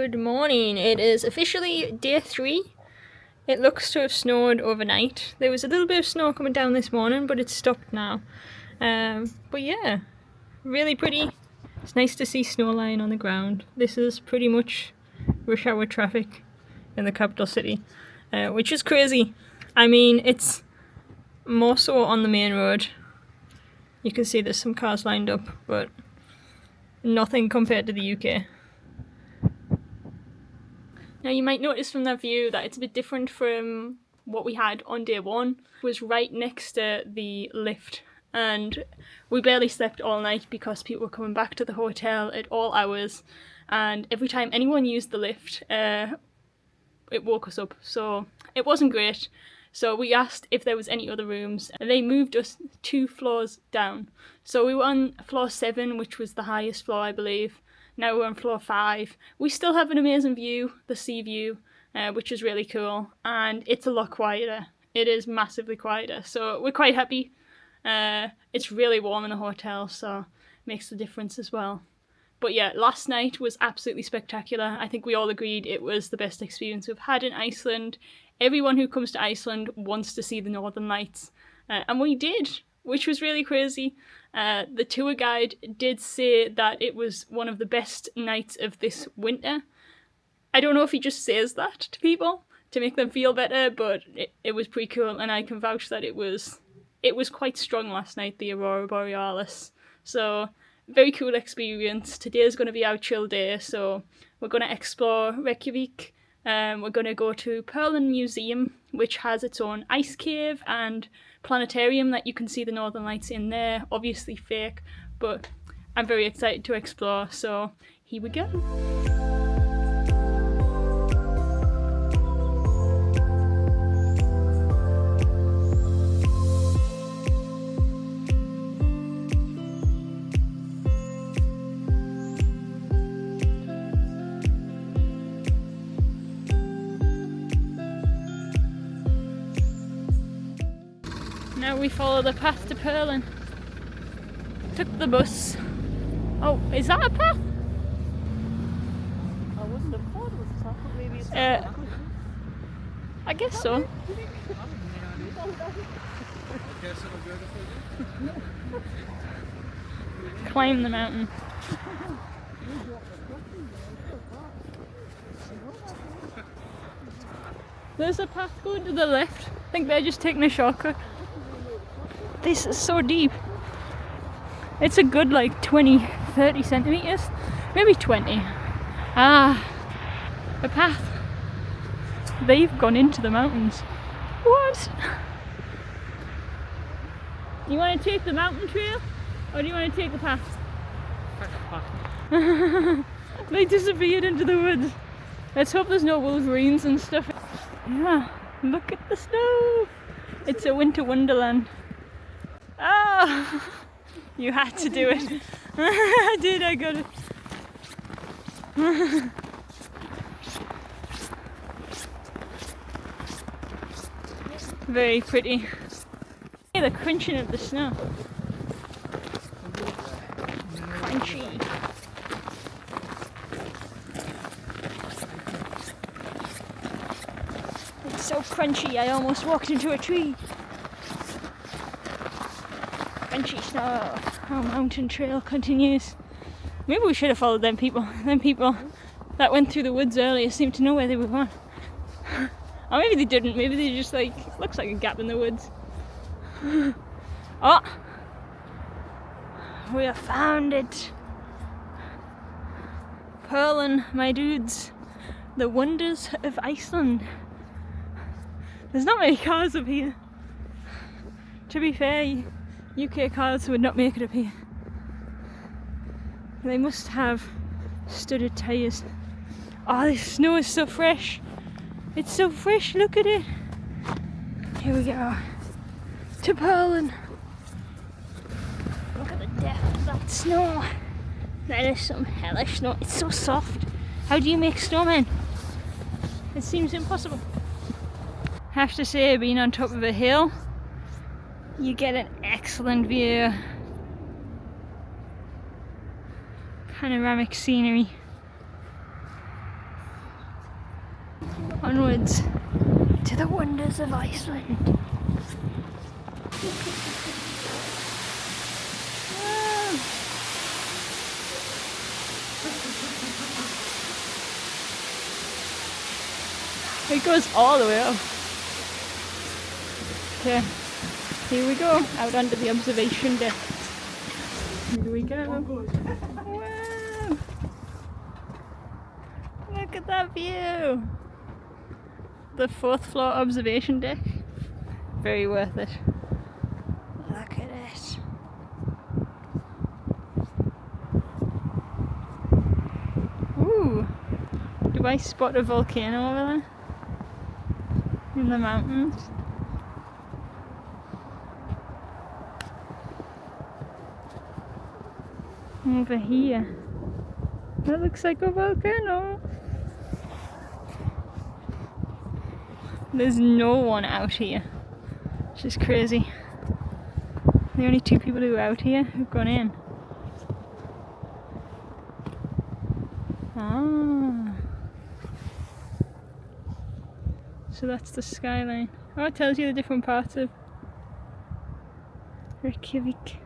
Good morning. It is officially day 3. It looks to have snowed overnight. There was a little bit of snow coming down this morning, but it's stopped now. But yeah, really pretty. It's nice to see snow lying on the ground. This is pretty much rush hour traffic in the capital city, which is crazy. I mean, it's more so on the main road. You can see there's some cars lined up, but nothing compared to the UK. Now you might notice from that view that it's a bit different from what we had on day 1. It was right next to the lift, and we barely slept all night because people were coming back to the hotel at all hours, and every time anyone used the lift it woke us up, so it wasn't great. So we asked if there was any other rooms, and they moved us 2 floors down. So we were on floor 7, which was the highest floor, I believe. Now we're on floor 5. We still have an amazing view, the sea view, which is really cool, and it's a lot quieter. It is massively quieter, so we're quite happy. It's really warm in the hotel, so it makes the difference as well. But yeah, last night was absolutely spectacular. I think we all agreed it was the best experience we've had in Iceland. Everyone who comes to Iceland wants to see the Northern Lights, and we did, which was really crazy. The tour guide did say that it was one of the best nights of this winter. I don't know if he just says that to people to make them feel better, but it was pretty cool, and I can vouch that it was quite strong last night, the Aurora Borealis. So, very cool experience. Today is going to be our chill day, so we're going to explore Reykjavik. We're going to go to Perlan Museum, which has its own ice cave and planetarium that you can see the Northern Lights in there. Obviously fake, but I'm very excited to explore, so here we go. Now we follow the path to Perlan. Took the bus. Oh, is that a path? I wouldn't have thought it was a path, but maybe it's I guess so. Climb the mountain. There's a path going to the left. I think they're just taking a shortcut. This is so deep. It's a good like 20-30 centimeters, maybe 20. Ah, the path. They've gone into the mountains. What? You want to take the mountain trail, or do you want to take the path? They disappeared into the woods. Let's hope there's no wolverines and stuff. Yeah, look at the snow. It's a winter wonderland. Oh, you had to do it. I did, I got it. Very pretty. Hey, the crunching of the snow. Crunchy. It's so crunchy, I almost walked into a tree. Crunchy snow. Our mountain trail continues. Maybe we should have followed them people. Them people that went through the woods earlier seemed to know where they were going. Or maybe they didn't. Maybe they just like, looks like a gap in the woods. Oh! We have found it. Perlan, my dudes. The wonders of Iceland. There's not many cars up here. To be fair, UK cars would not make it up here. They must have studded tyres. Oh, this snow is so fresh. It's so fresh, look at it. Here we go. To Perlan. Look at the depth of that snow. That is some hellish snow. It's so soft. How do you make snowmen? It seems impossible. Have to say, being on top of a hill, you get an excellent view. Panoramic scenery. Onwards to the wonders of Iceland. Wow. It goes all the way up. Okay, here we go, out onto the observation deck. Here we go. Wow! Look at that view! The 4th floor observation deck. Very worth it. Look at it. Ooh! Do I spot a volcano over there? In the mountains? Over here. That looks like a volcano. There's no one out here, which is crazy. The only 2 people who are out here who've gone in. Ah. So that's the skyline. Oh, it tells you the different parts of Reykjavik.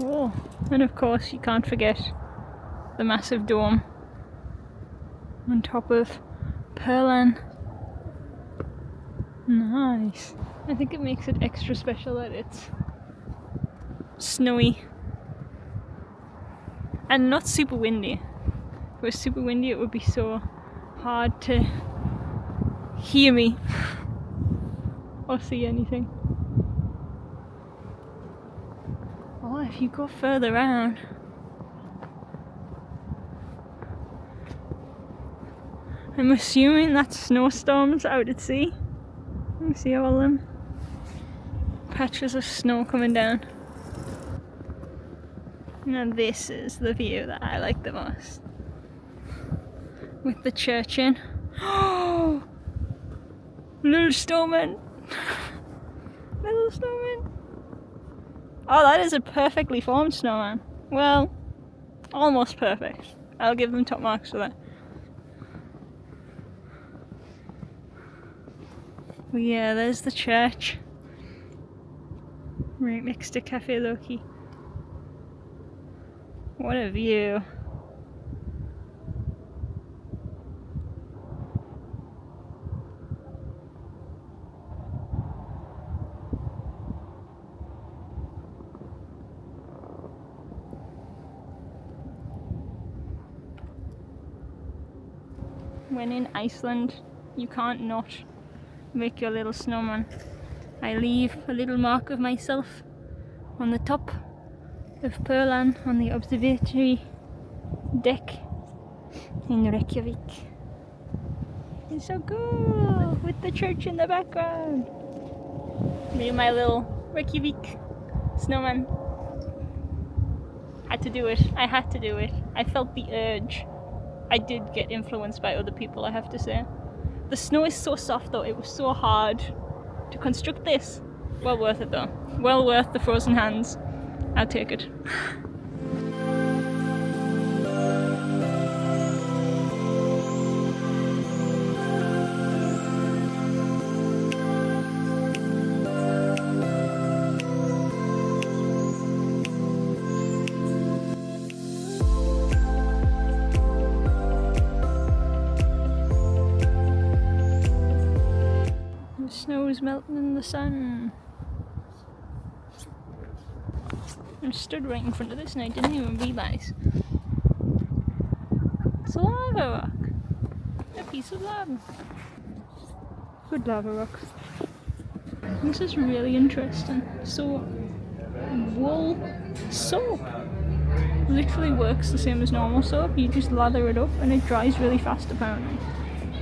Oh, and of course you can't forget the massive dome on top of Perlan. Nice. I think it makes it extra special that it's snowy and not super windy. If it was super windy it would be so hard to hear me or see anything. Oh, if you go further around, I'm assuming that's snowstorms out at sea. You can see all them patches of snow coming down. Now this is the view that I like the most. With the church in. Oh! Little snowman! Little snowman! Oh, that is a perfectly formed snowman. Well, almost perfect. I'll give them top marks for that. Well, yeah, there's the church. Right next to Cafe Loki. What a view. When in Iceland, you can't not make your little snowman. I leave a little mark of myself on the top of Perlan on the observatory deck in Reykjavik. It's so cool with the church in the background. Me and my little Reykjavik snowman. Had to do it. I had to do it. I felt the urge. I did get influenced by other people, I have to say. The snow is so soft though, it was so hard to construct this. Well worth it though. Well worth the frozen hands. I'll take it. The snow's melting in the sun. I stood right in front of this and I didn't even realise. It's a lava rock. A piece of lava. Good lava rock. This is really interesting. So, wool soap literally works the same as normal soap. You just lather it up and it dries really fast apparently.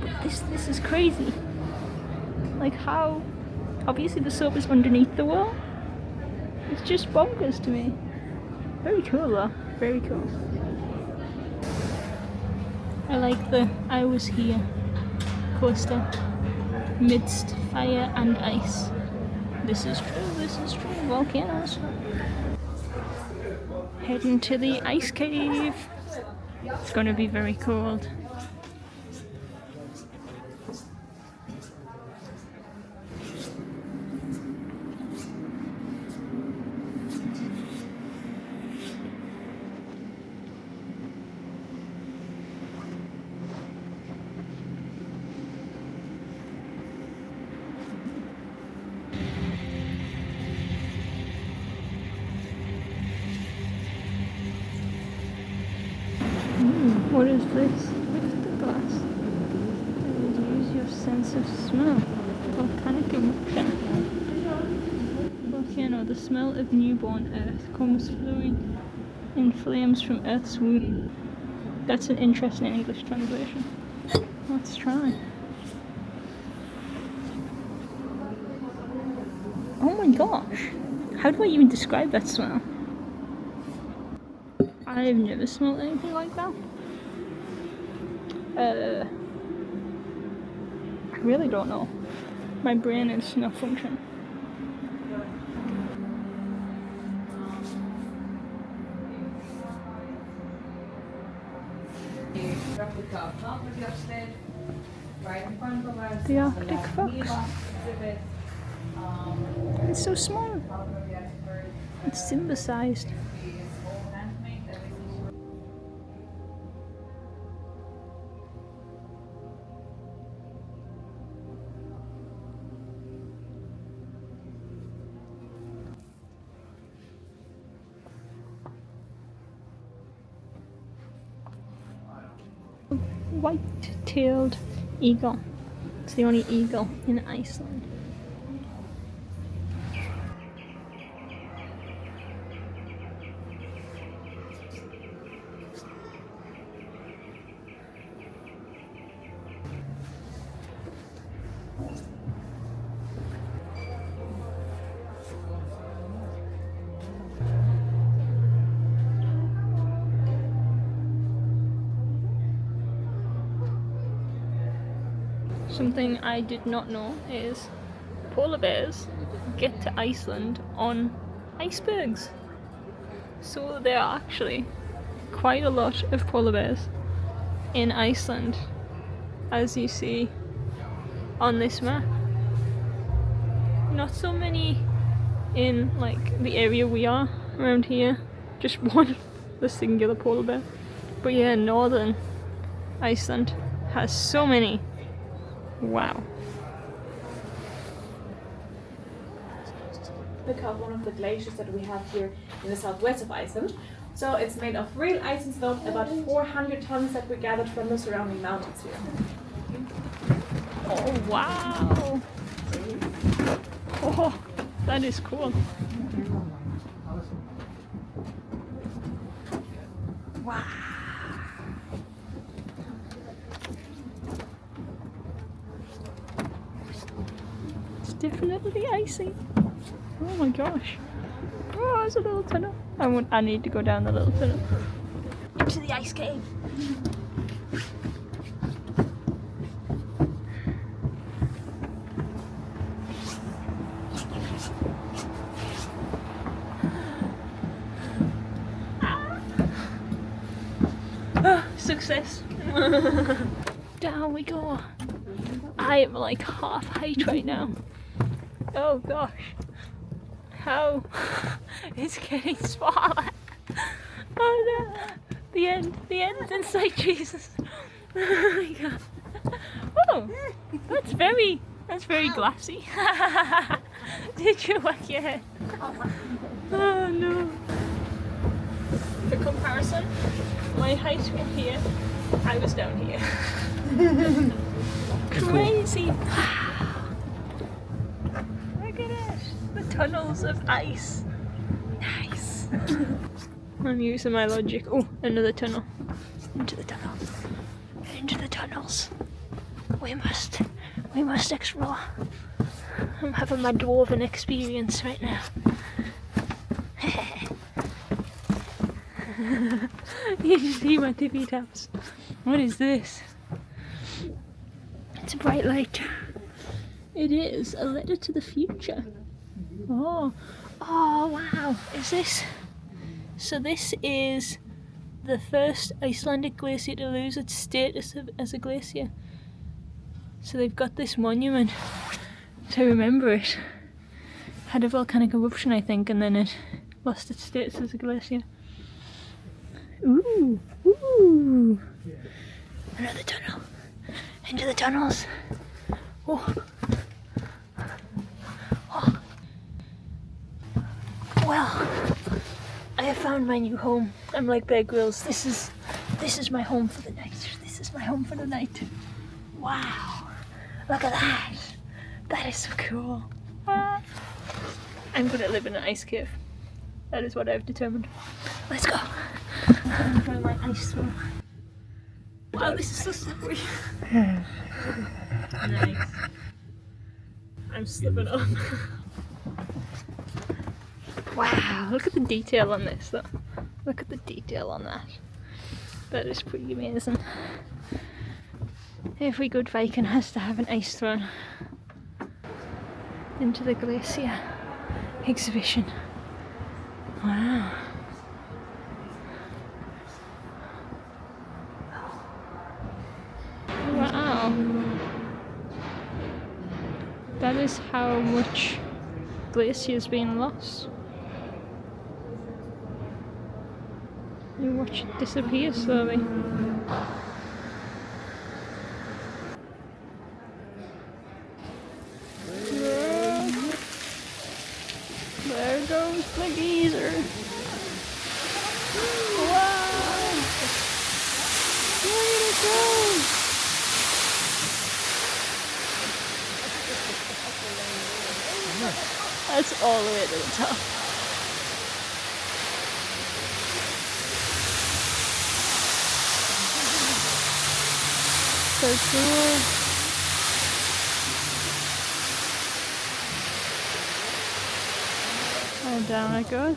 But this is crazy. Like how, obviously the soap is underneath the wool. It's just bonkers to me. Very cool though, very cool. I like the I was here coaster midst fire and ice. This is true, volcanoes. Heading to the ice cave. It's gonna be very cold. What is this? Lift the glass. Use your sense of smell. Volcanic eruption. Volcano. The smell of newborn earth comes flowing in flames from Earth's womb. That's an interesting English translation. Let's try. Oh my gosh! How do I even describe that smell? I've never smelled anything like that. I really don't know. My brain is not functioning. The Arctic fox. It's so small. It's Simba-sized. White-tailed eagle. It's the only eagle in Iceland. Something I did not know is polar bears get to Iceland on icebergs. So there are actually quite a lot of polar bears in Iceland, as you see on this map. Not so many in like the area we are around here, just one, the singular polar bear. But yeah, northern Iceland has so many. Wow. Look at one of the glaciers that we have here in the southwest of Iceland. So it's made of real ice and snow, about 400 tons that we gathered from the surrounding mountains here. Oh wow! Oh, that is cool. Wow! It's definitely icy. Oh my gosh! Oh, there's a little tunnel. I need to go down the little tunnel into the ice cave. Success. Down we go. I am like half height right now. Oh gosh. How? It's getting smaller. Oh no. The end is in sight, Jesus. Oh my god. Oh, that's very glassy. Did you whack your head? Oh no. For comparison, my height from here, I was down here. Crazy. Look at it. The tunnels of ice. Nice. I'm using my logic. Oh, another tunnel. Into the tunnel. Into the tunnels. We must explore. I'm having my dwarven experience right now. You can see my tippy taps. What is this? It's a bright light. It is a letter to the future. Oh, oh wow! Is this? So this is the first Icelandic glacier to lose its status as a glacier. So they've got this monument to remember it. Had a volcanic eruption, I think, and then it lost its status as a glacier. Ooh, ooh! Another tunnel. Into the tunnels. Oh. Oh. Well, I have found my new home. I'm like Bear Grylls. This is my home for the night. This is my home for the night. Wow! Look at that! That is so cool. Ah. I'm gonna live in an ice cave. That is what I've determined. Let's go. I'm trying my ice throw. Wow, this is so slippery. Nice. I'm slipping up. Wow, look at the detail on this though. Look at the detail on that. That is pretty amazing. Every good Viking has to have an ice throne into the glacier exhibition. Wow. Wow. That is how much glacier has been lost. You watch it disappear slowly. There goes the geezer. Wow! Way to go! That's all the way to the top. So cool. And down it goes.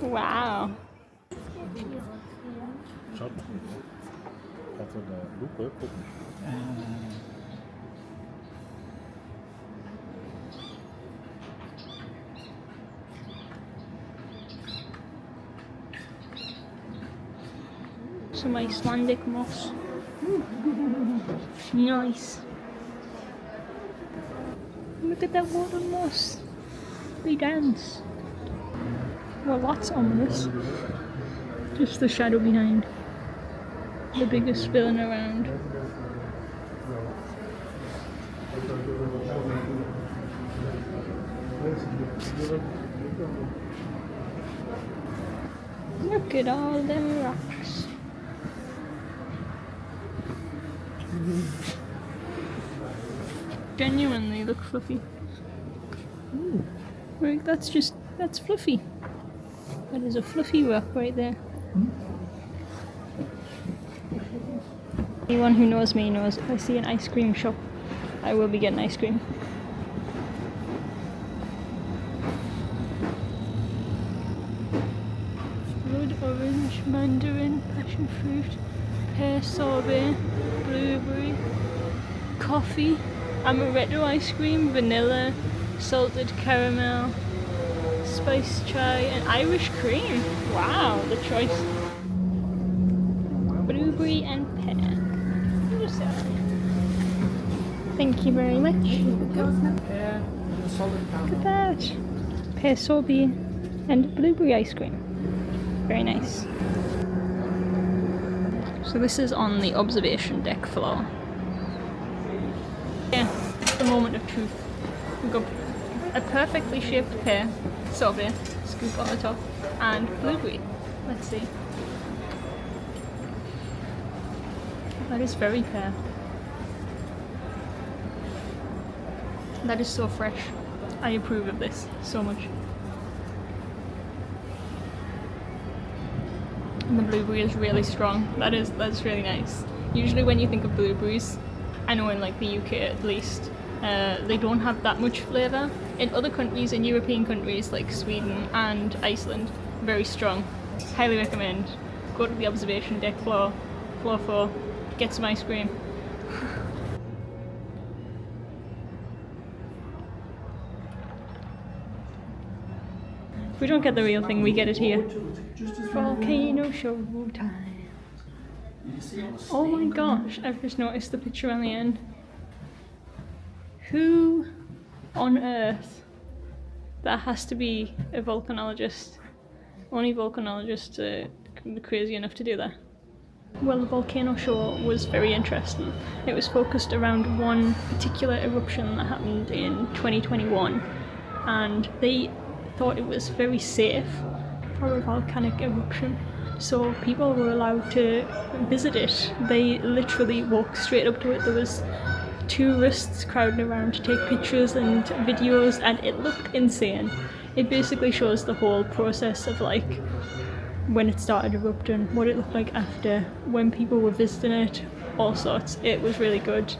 Wow. Schaut. Hat so eine Lupe, gucken. Some Icelandic moss. Nice. Look at that water moss. They dance. Well, that's ominous. Just the shadow behind. The biggest spilling around. Look at all them rocks. Genuinely look fluffy. Right, that's fluffy. That is a fluffy rock right there. Anyone who knows me knows if I see an ice cream shop, I will be getting ice cream. Blood orange, mandarin, passion fruit, pear sorbet, blueberry, coffee, amaretto ice cream, vanilla, salted caramel, spice chai, and Irish cream. Wow, the choice. Blueberry and pear. Thank you very much. Look at that. Pear sorbet and blueberry ice cream. Very nice. So this is on the observation deck floor. Yeah, the moment of truth. We've got a perfectly shaped pear sorbet, scoop on the top, and blueberry. Let's see. That is very pear. That is so fresh. I approve of this so much. And the blueberry is really strong. That's really nice. Usually when you think of blueberries, I know in like the UK at least, they don't have that much flavour. In other countries, in European countries like Sweden and Iceland, very strong. Highly recommend. Go to the observation deck floor 4, get some ice cream. If we don't get the real thing, we get it here. Volcano show time. Oh my gosh, I've just noticed the picture on the end. Who on earth? That has to be a volcanologist. Only volcanologists are crazy enough to do that. Well, the volcano show was very interesting. It was focused around one particular eruption that happened in 2021, and they thought it was very safe for a volcanic eruption, so people were allowed to visit it. They literally walked straight up to it. There was tourists crowding around to take pictures and videos, and it looked insane. It basically shows the whole process of like when it started erupting, what it looked like after, when people were visiting it, all sorts. It was really good.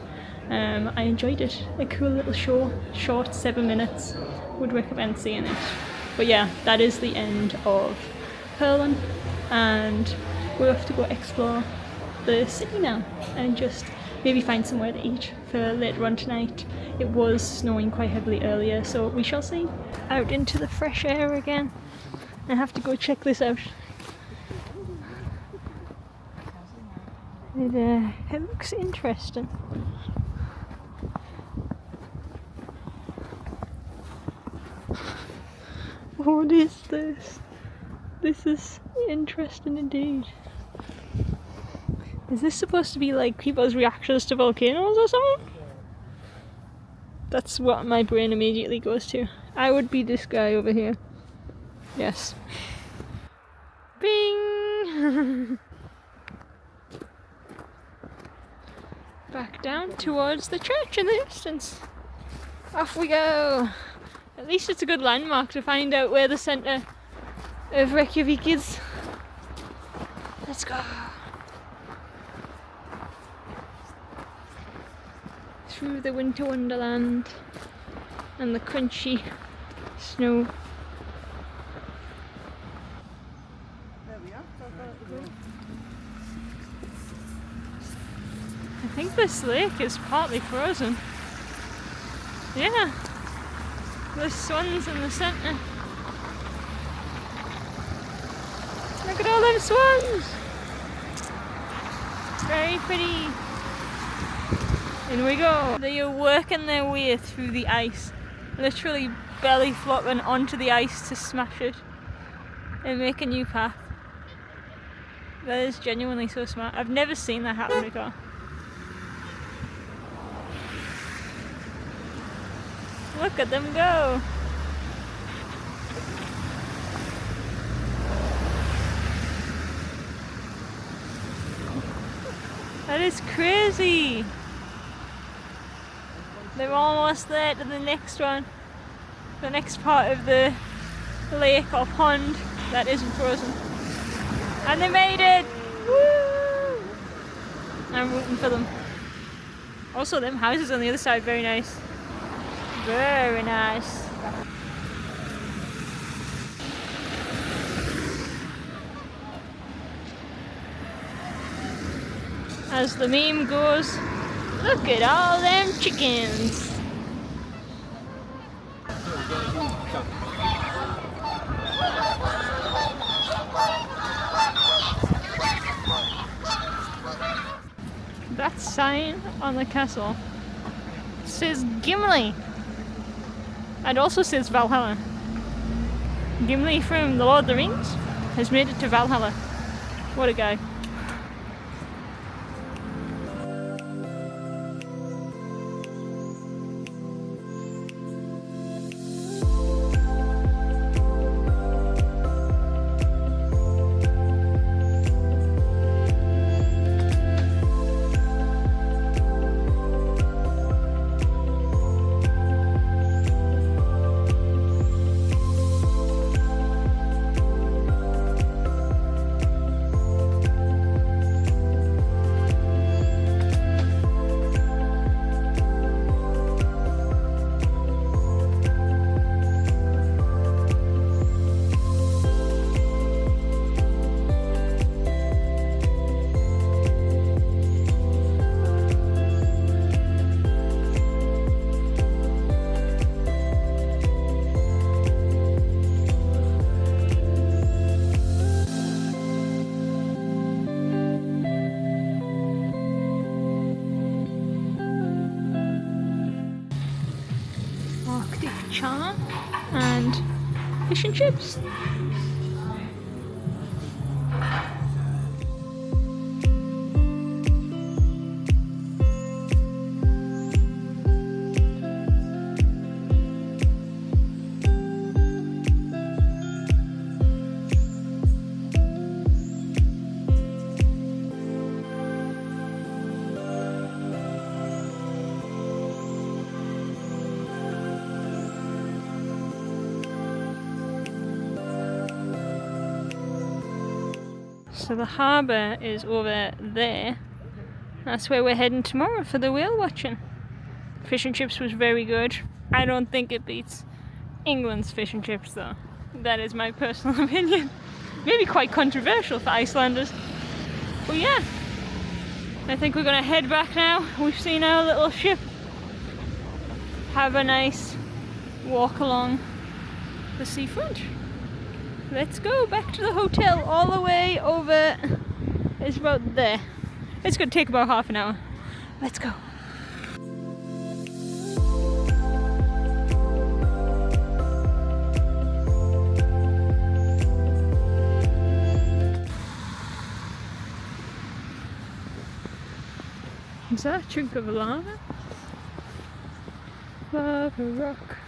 I enjoyed it. A cool little show, short 7 minutes. Would recommend seeing it. But yeah, that is the end of Perlan, and we'll have to go explore the city now and just maybe find somewhere to eat for later on tonight. It was snowing quite heavily earlier, so we shall see. Out into the fresh air again. I have to go check this out. It looks interesting. What is this? This is interesting indeed. Is this supposed to be like people's reactions to volcanoes or something? That's what my brain immediately goes to. I would be this guy over here. Yes. Bing! Back down towards the church in the distance. Off we go! At least it's a good landmark to find out where the centre of Reykjavik is. Let's go! Through the winter wonderland and the crunchy snow. I think this lake is partly frozen. Yeah, the swans in the centre. Look at all them swans! Very pretty. In we go. They are working their way through the ice, literally belly flopping onto the ice to smash it and make a new path. That is genuinely so smart. I've never seen that happen before. Look at them go! That is crazy! They're almost there to the next one. The next part of the lake or pond that isn't frozen. And they made it! Woo! I'm rooting for them. Also, them houses on the other side, very nice. Very nice. As the meme goes, look at all them chickens. That sign on the castle says Gimli. It also says Valhalla. Gimli from The Lord of the Rings has made it to Valhalla. What a guy. Arctic char and fish and chips. So the harbour is over there. That's where we're heading tomorrow for the whale watching. Fish and chips was very good. I don't think it beats England's fish and chips though. That is my personal opinion. Maybe quite controversial for Icelanders. But yeah, I think we're gonna head back now. We've seen our little ship. Have a nice walk along the seafront. Let's go back to the hotel. All the way over is about there. It's gonna take about half an hour. Let's go. Is that a chunk of lava? Lava rock.